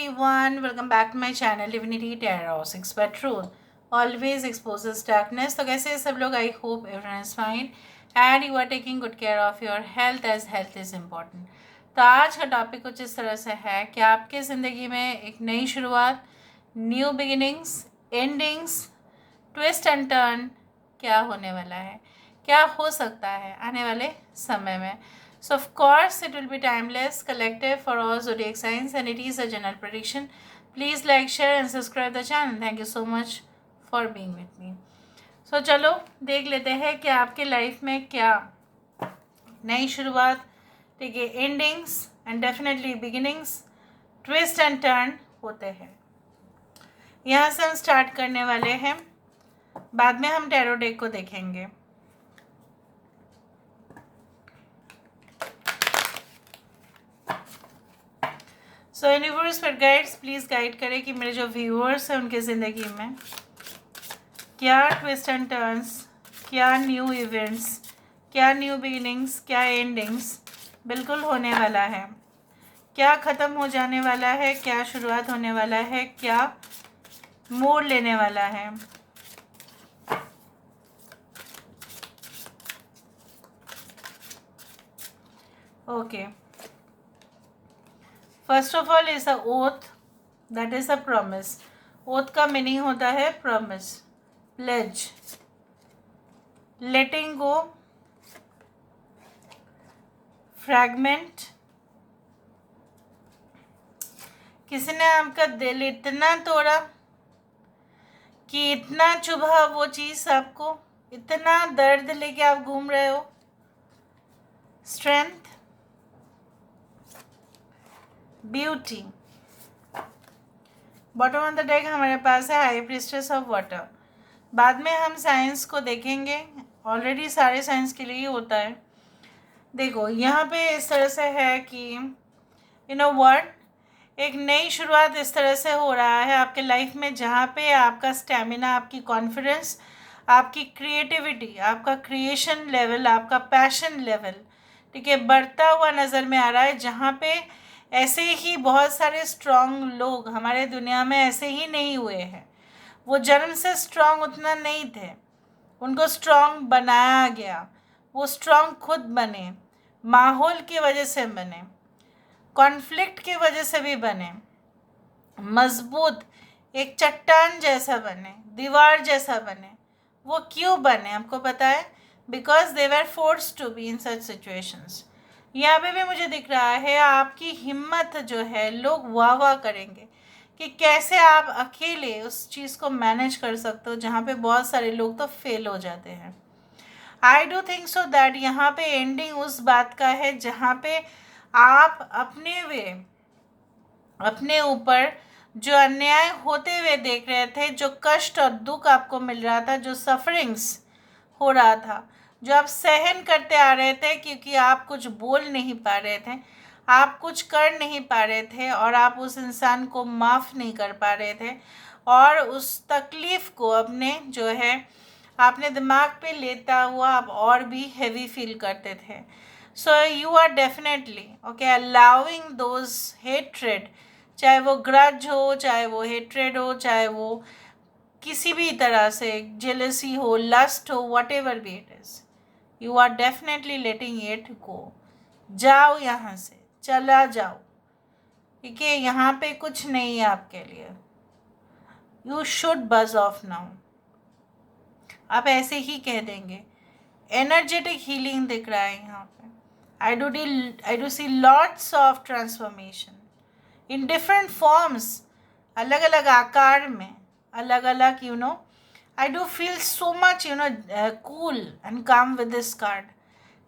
everyone, welcome back to my channel Divinity Tarot 6 by Truth always exposes darkness. तो कैसे हैं सब लोग? I hope everyone is fine and you are taking good care of your health as health is important. तो आज का topic कुछ इस तरह से है कि आपके ज़िंदगी में एक नई शुरुआत, new beginnings, endings, twist and turn क्या होने वाला है, क्या हो सकता है आने वाले समय में. So of course it will be timeless, collective for all zodiac signs and it is a general prediction. Please like, share and subscribe the channel. Thank you so much for being with me. So चलो देख लेते हैं कि आपके life में क्या नई शुरुआत, ठीक है, endings and definitely beginnings, twist and turn होते हैं. यहाँ से हम स्टार्ट करने वाले हैं, बाद में हम टैरो डेक को देखेंगे. सो यूनिवर्स पर गाइड्स प्लीज़ गाइड करें कि मेरे जो व्यूअर्स हैं उनकी ज़िंदगी में क्या ट्विस्ट एंड टर्न्स, क्या न्यू इवेंट्स, क्या न्यू बिगिनिंग्स, क्या एंडिंग्स बिल्कुल होने वाला है, क्या ख़त्म हो जाने वाला है, क्या शुरुआत होने वाला है, क्या मोड़ लेने वाला है. Okay, first of all is a oath, that is a promise. Oath का मीनिंग होता है प्रॉमिस, प्लेज, लेटिंग गो, फ्रैगमेंट. किसी ने आपका दिल इतना तोड़ा कि इतना चुभा वो चीज़ आपको, इतना दर्द लेके आप घूम रहे हो. Strength, beauty. Bottom of the deck हमारे पास है हाई प्रीस्टेस ऑफ वाटर. बाद में हम साइंस को देखेंगे, ऑलरेडी सारे साइंस के लिए ही होता है. देखो यहाँ पे इस तरह से है कि यू नो व्हाट, एक नई शुरुआत इस तरह से हो रहा है आपके लाइफ में जहाँ पे आपका स्टैमिना, आपकी कॉन्फिडेंस, आपकी क्रिएटिविटी, आपका क्रिएशन लेवल, आपका पैशन लेवल, ठीक है, बढ़ता हुआ नज़र में आ रहा है. जहाँ पे ऐसे ही बहुत सारे स्ट्रॉन्ग लोग हमारे दुनिया में ऐसे ही नहीं हुए हैं. वो जन्म से स्ट्रॉन्ग उतना नहीं थे, उनको स्ट्रॉन्ग बनाया गया. वो स्ट्रॉन्ग खुद बने, माहौल की वजह से बने, कॉन्फ्लिक्ट की वजह से भी बने, मजबूत एक चट्टान जैसा बने, दीवार जैसा बने. वो क्यों बने आपको पता है? Because they were forced to be in such situations. यहाँ पे भी मुझे दिख रहा है आपकी हिम्मत जो है लोग वाह वाह करेंगे कि कैसे आप अकेले उस चीज़ को मैनेज कर सकते हो जहाँ पे बहुत सारे लोग तो फेल हो जाते हैं. आई डू थिंक सो दैट यहाँ पे एंडिंग उस बात का है जहाँ पे आप अपने ऊपर जो अन्याय होते हुए देख रहे थे, जो कष्ट और दुख आपको मिल रहा था, जो सफरिंग्स हो रहा था, जो आप सहन करते आ रहे थे क्योंकि आप कुछ बोल नहीं पा रहे थे, आप कुछ कर नहीं पा रहे थे और आप उस इंसान को माफ़ नहीं कर पा रहे थे और उस तकलीफ़ को अपने जो है आपने दिमाग पे लेता हुआ आप और भी हैवी फील करते थे. So you are definitely okay allowing those hatred, चाहे वो ग्रज हो, चाहे वो हेट्रेड हो, चाहे वो किसी भी तरह से जेलसी हो, लस्ट हो, whatever be it is, you are definitely letting it go. जाओ यहाँ से, चला जाओ, ठीक है. यहाँ पे कुछ नहीं है आपके लिए. यू शुड बज ऑफ नाउ. आप ऐसे ही कह देंगे. एनर्जेटिक हीलिंग दिख रहा है यहाँ पे. I do see lots of transformation in different forms, अलग अलग आकार में, अलग अलग you know. I do feel so much you know cool and calm with this card.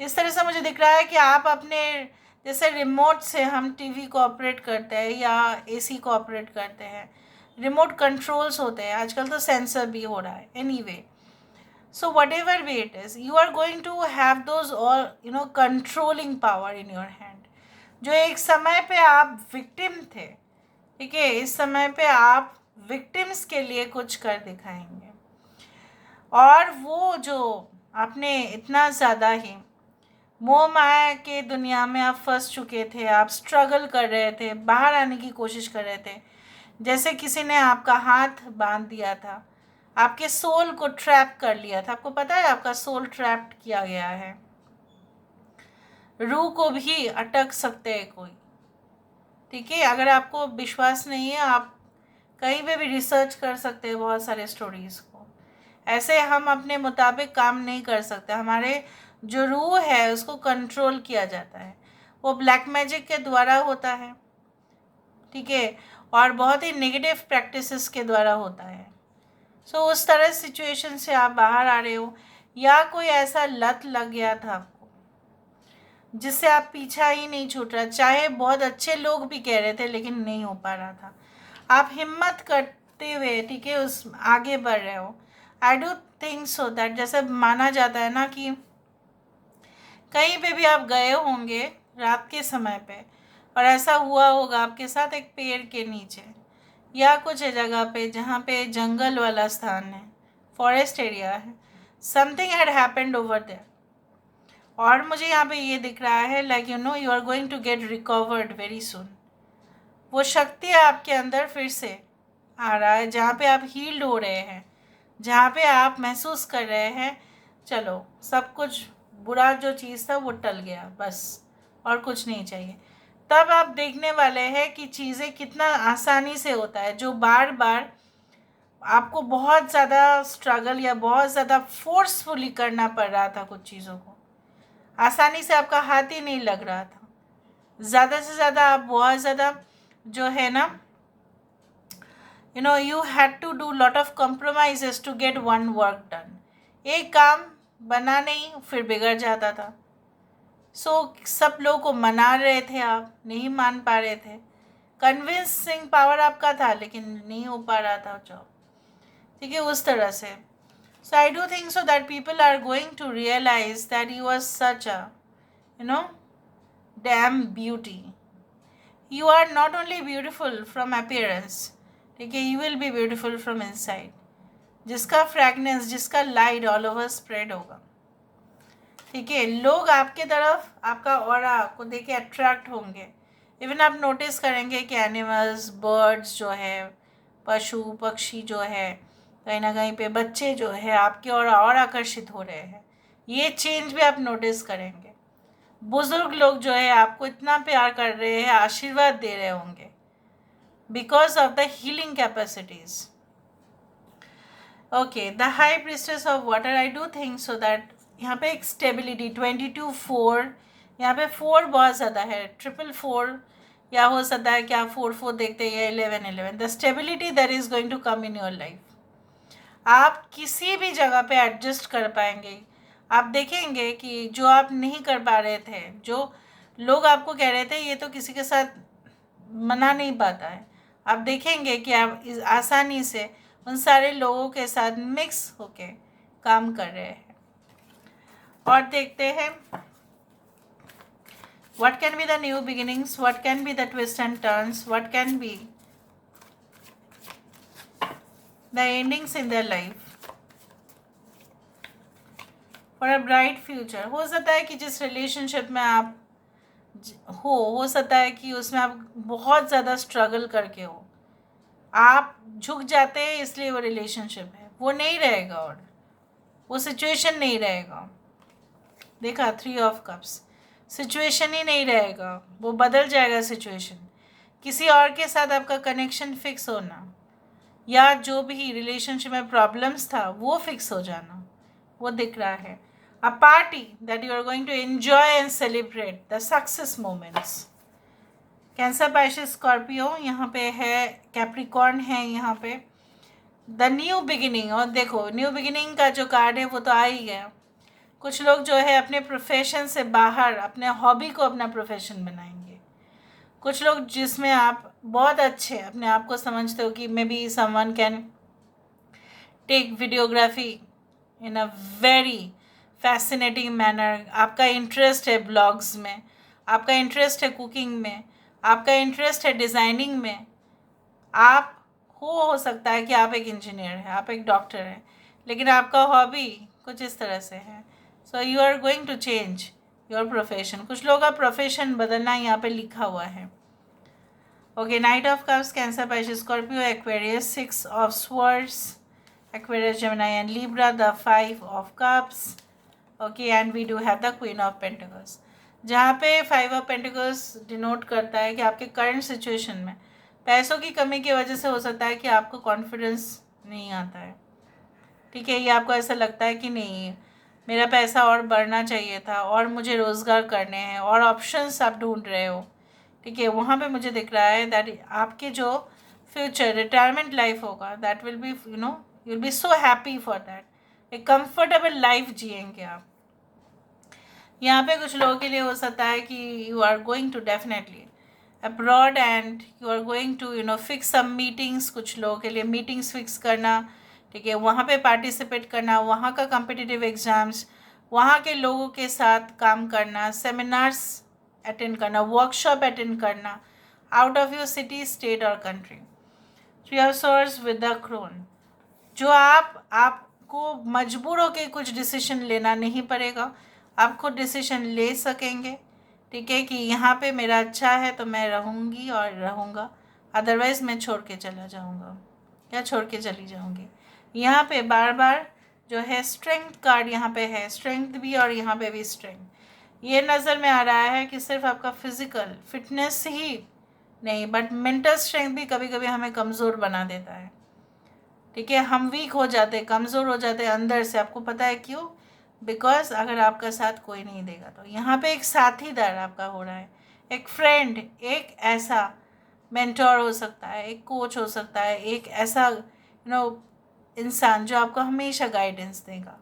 इस तरह से मुझे दिख रहा है कि आप अपने जैसे रिमोट से हम टीवी को ऑपरेट करते हैं या एसी को ऑपरेट करते हैं, रिमोट कंट्रोल्स होते हैं, आजकल तो सेंसर भी हो रहा है. Anyway, so whatever way it is, you are going to have those all you know controlling power in your hand. जो एक समय पे आप विक्टिम थे, ठीक है, इस समय पे आप विक्टिम्स के लिए कुछ कर दिखाएंगे. और वो जो आपने इतना ज़्यादा ही मोह माया के दुनिया में आप फंस चुके थे, आप स्ट्रगल कर रहे थे, बाहर आने की कोशिश कर रहे थे, जैसे किसी ने आपका हाथ बांध दिया था, आपके सोल को ट्रैप कर लिया था। आपको पता है आपका सोल ट्रैप्ड किया गया है। रूह को भी अटक सकते हैं कोई, ठीक है। अगर आपको विश्वास नहीं है, आप कहीं पे भी रिसर्च कर सकते हैं बहुत सारे स्टोरीज़ को। ऐसे हम अपने मुताबिक काम नहीं कर सकते। हमारे जो रूह है उसको कंट्रोल किया जाता है, वो ब्लैक मैजिक के द्वारा होता है, ठीक है, और बहुत ही नेगेटिव प्रैक्टिसेस के द्वारा होता है। सो उस तरह सिचुएशन से आप बाहर आ रहे हो, या कोई ऐसा लत लग गया था आपको जिससे आप पीछा ही नहीं छूट रहा, चाहे बहुत अच्छे लोग भी कह रहे थे लेकिन नहीं हो पा रहा था। आप हिम्मत करते हुए, ठीक है, उस आगे बढ़ रहे हो। आई डू थिंक सो दैट, जैसे माना जाता है ना कि कहीं पे भी आप गए होंगे रात के समय पे, और ऐसा हुआ होगा आपके साथ एक पेड़ के नीचे या कुछ जगह पे जहाँ पे जंगल वाला स्थान है, फॉरेस्ट एरिया है, something had happened over there, और मुझे यहाँ पे ये दिख रहा है like you are going to get recovered very soon. वो शक्ति आपके अंदर फिर से आ रहा है, जहाँ पे आप हील्ड हो रहे हैं, जहाँ पे आप महसूस कर रहे हैं चलो सब कुछ बुरा जो चीज़ था वो टल गया बस, और कुछ नहीं चाहिए। तब आप देखने वाले हैं कि चीज़ें कितना आसानी से होता है। जो बार बार आपको बहुत ज़्यादा स्ट्रगल या बहुत ज़्यादा फोर्सफुली करना पड़ रहा था कुछ चीज़ों को, आसानी से आपका हाथ ही नहीं लग रहा था। ज़्यादा से ज़्यादा आप बहुत ज़्यादा जो है ना, you had to do lot of compromises to get one work done. एक काम बना नहीं फिर बिगड़ जाता था। सब लोगों को मना रहे थे, आप नहीं मान पा रहे थे। कन्विंसिंग पावर आपका था लेकिन नहीं हो पा रहा था जॉब, ठीक है, उस तरह से। So I do think so that people are going to realise that you are such a damn beauty. You are not only beautiful from appearance, ठीक है, you will be beautiful from inside, जिसका fragrance, जिसका light all over spread होगा, ठीक है। लोग आपके तरफ, आपका ऑरा को देख के अट्रैक्ट होंगे। इवन आप नोटिस करेंगे कि एनिमल्स, बर्ड्स जो है, पशु पक्षी जो है, कहीं ना कहीं पे बच्चे जो है आपके और आकर्षित हो रहे हैं। ये चेंज भी आप नोटिस करेंगे। बुजुर्ग लोग जो है आपको इतना प्यार कर रहे हैं, आशीर्वाद दे रहे होंगे because of the healing capacities. Okay, the high priestess of water, I do think so that यहाँ पे एक स्टेबिलिटी 22 4, यहाँ पे 4 बहुत ज़्यादा है, 4 या हो सकता है कि आप 4 देखते हैं, 11 the stability that is going to come in your life. आप किसी भी जगह पे एडजस्ट कर पाएंगे। आप देखेंगे कि जो आप नहीं कर पा रहे थे, जो लोग आपको कह रहे थे ये तो किसी के साथ मना नहीं पाता है, आप देखेंगे कि आप आसानी से उन सारे लोगों के साथ मिक्स होके काम कर रहे हैं। और देखते हैं what can be the new beginnings, what can be the twists and turns, what can be the endings in their life for a bright future। हो सकता है कि जिस रिलेशनशिप में आप हो सकता है कि उसमें आप बहुत ज़्यादा स्ट्रगल करके हो, आप झुक जाते हैं इसलिए वो रिलेशनशिप है, वो नहीं रहेगा और वो सिचुएशन नहीं रहेगा। देखा 3 ऑफ कप्स, सिचुएशन ही नहीं रहेगा, वो बदल जाएगा सिचुएशन। किसी और के साथ आपका कनेक्शन फिक्स होना, या जो भी रिलेशनशिप में प्रॉब्लम्स था वो फिक्स हो जाना, वो दिख रहा है। A party that you are going to enjoy and celebrate the success moments. Cancer, Pisces, Scorpio, यहाँ पे है, कैप्रिकॉर्न है यहाँ पे, द न्यू बिगिनिंग। और देखो न्यू बिगिनिंग का जो कार्ड है वो तो आ ही गया। कुछ लोग जो है अपने प्रोफेशन से बाहर अपने हॉबी को अपना प्रोफेशन बनाएंगे। कुछ लोग जिसमें आप बहुत अच्छे अपने आप को समझते हो कि maybe someone can take videography in a very fascinating manner. आपका इंटरेस्ट है ब्लॉग्स में, आपका इंटरेस्ट है कुकिंग में, आपका इंटरेस्ट है डिज़ाइनिंग में। आप हो सकता है कि आप एक इंजीनियर हैं, आप एक डॉक्टर हैं, लेकिन आपका हॉबी कुछ इस तरह से है। So you are going to change your profession, कुछ लोगों का प्रोफेशन बदलना यहाँ पे लिखा हुआ है। Okay, Knight of Cups, Cancer, Pisces, Scorpio, Aquarius, 6 of Swords, Aquarius, Gemini and Libra, the 5 of Cups. Okay, and we do have the Queen of Pentacles, जहाँ पे 5 ऑफ पेंटिकल्स डिनोट करता है कि आपके करंट सिचुएशन में पैसों की कमी की वजह से हो सकता है कि आपको कॉन्फिडेंस नहीं आता है। ठीक है, ये आपको ऐसा लगता है कि नहीं, मेरा पैसा और बढ़ना चाहिए था, और मुझे रोज़गार करने हैं, और ऑप्शंस आप ढूंढ रहे हो। ठीक है, वहाँ पे मुझे दिख रहा है दैट आपके जो फ्यूचर रिटायरमेंट लाइफ होगा, that will be you will B so happy for that. एक कंफर्टेबल लाइफ जिएंगे आप। यहाँ पे कुछ लोगों के लिए हो सकता है कि you are going to definitely abroad and you are going to fix some meetings, कुछ लोगों के लिए मीटिंग्स फिक्स करना। ठीक है, वहाँ पे पार्टिसिपेट करना, वहाँ का कॉम्पिटिटिव एग्ज़ाम्स, वहाँ के लोगों के साथ काम करना, सेमिनार्स अटेंड करना, वर्कशॉप अटेंड करना, out of your city, state और country. Three of swords with the crown, जो आपको मजबूर होकर कुछ डिसीजन लेना नहीं पड़ेगा, आप खुद डिसीजन ले सकेंगे। ठीक है, कि यहाँ पे मेरा अच्छा है तो मैं रहूँगी और रहूँगा, अदरवाइज़ मैं छोड़ के चला जाऊँगा या छोड़ के चली जाऊँगी। यहाँ पे बार बार जो है स्ट्रेंथ कार्ड यहाँ पे है, स्ट्रेंथ भी और यहाँ पे भी स्ट्रेंथ। ये नज़र में आ रहा है कि सिर्फ आपका फिज़िकल फिटनेस ही नहीं, बट मेंटल स्ट्रेंथ भी कभी कभी हमें कमज़ोर बना देता है। ठीक है, हम वीक हो जाते हैं, कमज़ोर हो जाते हैं अंदर से। आपको पता है क्यों? बिकॉज अगर आपका साथ कोई नहीं देगा तो यहाँ पे एक साथीदार आपका हो रहा है, एक फ्रेंड, एक ऐसा मेंटोर हो सकता है, एक कोच हो सकता है, एक ऐसा इंसान जो आपको हमेशा गाइडेंस देगा,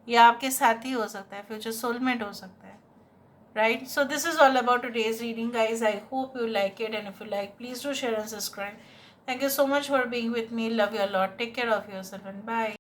या आपके साथी हो सकता है, फ्यूचर सोलमेट हो सकता है। Right, so this is all about today's reading, guys. I hope you like it, and if you like, please do share and subscribe. Thank you so much for being with me. Love you a lot. Take care of yourself and bye.